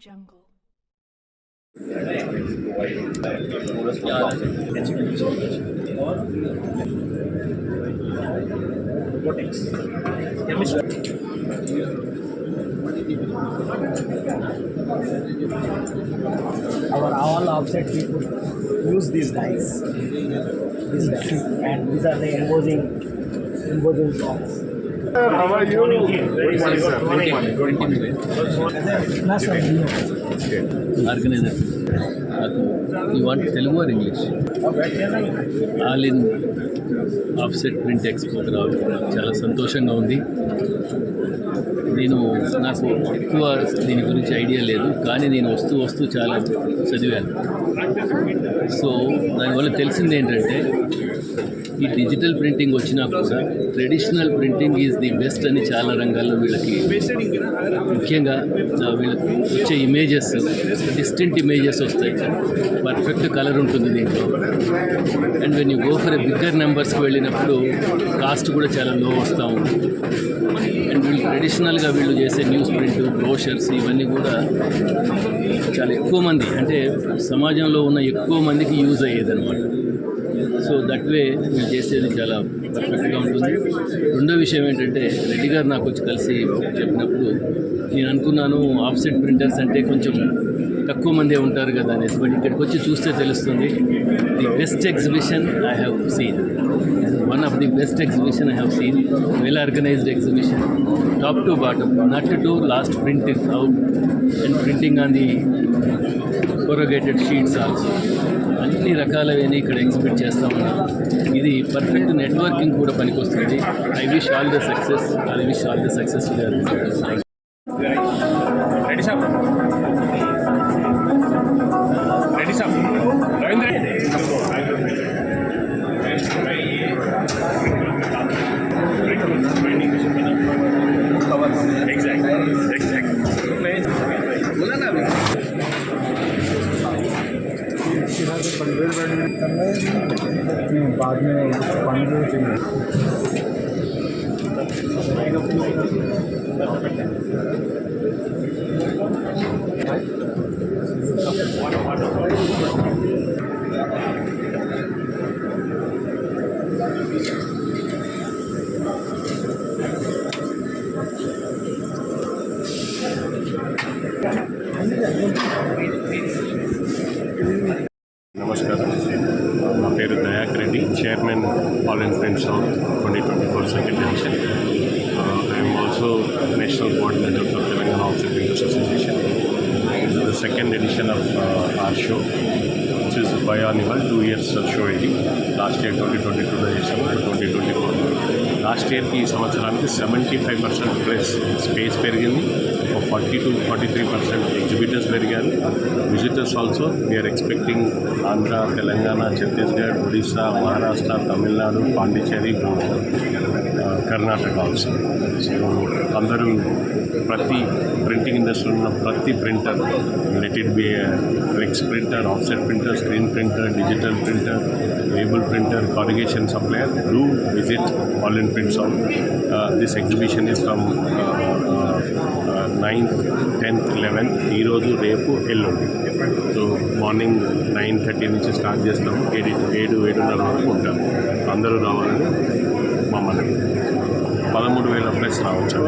Jungle. Robotics, chemistry. Our all offset people use these dies, and these are the embossing blocks. How are you? Good morning, sir. Good morning. Organizer. You want Telugu or English? All in offset print ఎక్స్పోకి రావడం చాలా సంతోషంగా ఉంది. నాకు ఎక్కువ దీని గురించి idea లేదు, కానీ నేను వస్తూ చాలా చదివాను. సో దానివల్ల తెలిసింది ఏంటంటే ఈ డిజిటల్ ప్రింటింగ్ వచ్చినా కూడా traditional printing is the best అని చాలా రంగాల్లో వీళ్ళకి, ముఖ్యంగా వీళ్ళకి వచ్చే ఇమేజెస్ డిస్టింక్ట్ ఇమేజెస్ వస్తాయి, పర్ఫెక్ట్ కలర్ ఉంటుంది దీంట్లో. And when you go for a bigger నెంబర్స్కి వెళ్ళినప్పుడు కాస్ట్ కూడా చాలా లో వస్తూ ఉంది. అండ్ వీళ్ళు ట్రెడిషనల్గా వీళ్ళు చేసే న్యూస్ ప్రింట్, బ్రోషర్స్ ఇవన్నీ కూడా చాలా ఎక్కువ మంది, అంటే సమాజంలో ఉన్న ఎక్కువ మందికి యూజ్ అయ్యేదన్నమాట. సో దట్ వే వీళ్ళు చేసేది చాలా పర్ఫెక్ట్గా ఉంటుంది. రెండో విషయం ఏంటంటే రెడ్డి గారు నాకు వచ్చి కలిసి చెప్పినప్పుడు నేను అనుకున్నాను ఆఫ్సెట్ ప్రింటర్స్ అంటే కొంచెం తక్కువ మందే ఉంటారు కదా అనేసి. బట్ ఇక్కడికి వచ్చి చూస్తే తెలుస్తుంది the best exhibition I have seen. One of the best exhibition I have seen. Well organised exhibition, top to bottom, nut to last print out and printing on the corrugated sheets also. అన్ని రకాలవన్నీ ఇక్కడ exhibit చేస్తూ ఉన్నాం. ఇది perfect networking కూడా పనికొస్తుంది. I wish all the success. Reddy సాబ్ రవీంద్ర बाद में पानी నమస్కారం. నా పేరు Dayakar Reddy, chairman all in friends of 2024 second edition. I am also national coordinator for Telangana offset printers association. The second edition of our show, which is biennial 2 years show. ఇది last year 2022లో చేసాం, 2024. లాస్ట్ ఇయర్కి ఈ సంవత్సరానికి 75% ప్లస్ స్పేస్ పెరిగింది. 40-43% exhibitors పెరిగారు. Visitors also we are expecting Andhra, Telangana, Chhattisgarh, Odisha, Maharashtra, Tamil Nadu, Pondicherry, Karnataka also. So అందరూ ప్రతి ప్రింటింగ్ ఇండస్ట్రీలో ఉన్న ప్రతి printer, let it be flex printer, offset printer, screen printer, digital printer, label printer, corrugation supplier, do visit All in Print Shop. This exhibition is from 9th, 10th, 11th, ఈ రోజు, రేపు, ఎల్లుండి. So morning 9:30 నుంచి start చేస్తాము, 7-7:30 వరకు ఉంటాము. అందరూ రావాలని మమ్మల్ని 13,000 ప్లస్ రావచ్చు.